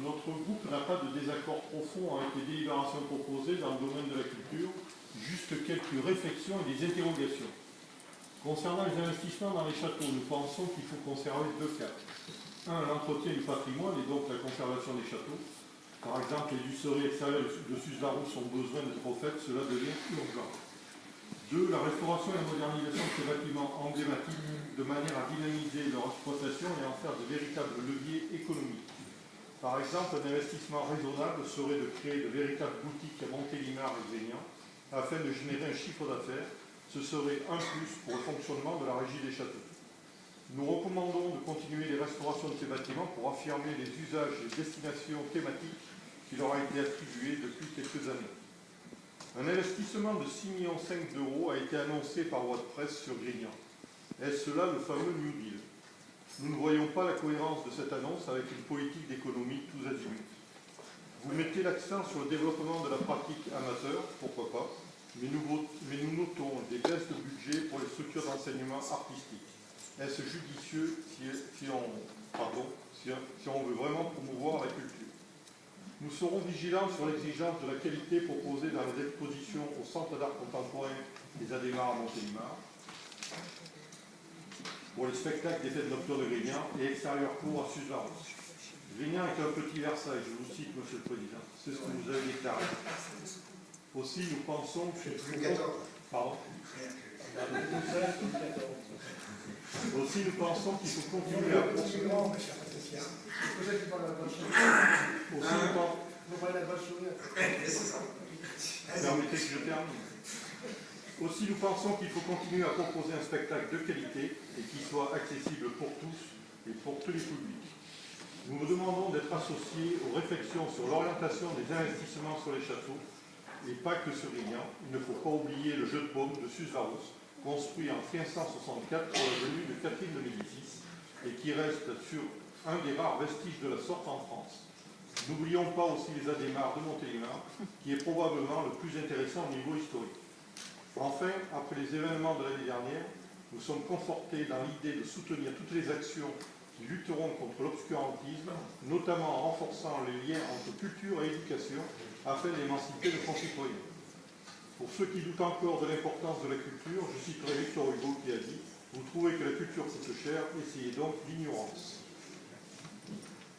notre groupe n'a pas de désaccord profond avec les délibérations proposées dans le domaine de la culture, juste quelques réflexions et des interrogations. Concernant les investissements dans les châteaux, nous pensons qu'il faut conserver deux cas. Un, l'entretien du patrimoine et donc la conservation des châteaux. Par exemple, les usseries extérieures de Suse-la-Rousse ont besoin d'être refaites, cela devient urgent. Deux, la restauration et la modernisation de ces bâtiments emblématiques de manière à dynamiser leur exploitation et en faire de véritables leviers économiques. Par exemple, un investissement raisonnable serait de créer de véritables boutiques à Montélimar et Grignan afin de générer un chiffre d'affaires. Ce serait un plus pour le fonctionnement de la régie des châteaux. Nous recommandons de continuer les restaurations de ces bâtiments pour affirmer les usages et destinations thématiques qui leur a été attribué depuis quelques années. Un investissement de 6,5 millions d'euros a été annoncé par voie de presse sur Grignan. Est-ce cela le fameux New Deal? Nous ne voyons pas la cohérence de cette annonce avec une politique d'économie tous azimuts. Vous mettez l'accent sur le développement de la pratique amateur, pourquoi pas, mais nous notons des baisses de budget pour les structures d'enseignement artistique. Est-ce judicieux si on veut vraiment promouvoir la culture? Nous serons vigilants sur l'exigence de la qualité proposée dans les expositions au Centre d'art contemporain des Adhémars à Montélimar, pour les spectacles des fêtes nocturnes de Grignan et extérieur court à Suse-la-Rousse. Grignan est un petit Versailles, je vous cite, Monsieur le Président. C'est ce que vous avez déclaré. Aussi, nous pensons que... Pardon. Aussi, nous pensons qu'il faut continuer à... Permettez que je termine. Aussi, nous pensons qu'il faut continuer à proposer un spectacle de qualité et qui soit accessible pour tous et pour tous les publics. Nous vous demandons d'être associés aux réflexions sur l'orientation des investissements sur les châteaux et pas que sur Grignan. Il ne faut pas oublier le jeu de paume de Suse-la-Rousse, construit en 1564 pour la venue de Catherine de Médicis et qui reste sur un des rares vestiges de la sorte en France. N'oublions pas aussi les Adhémars de Montélimar, qui est probablement le plus intéressant au niveau historique. Enfin, après les événements de l'année dernière, nous sommes confortés dans l'idée de soutenir toutes les actions qui lutteront contre l'obscurantisme, notamment en renforçant les liens entre culture et éducation, afin d'émanciper nos concitoyens. Pour ceux qui doutent encore de l'importance de la culture, je citerai Victor Hugo qui a dit « Vous trouvez que la culture coûte cher, essayez donc l'ignorance ».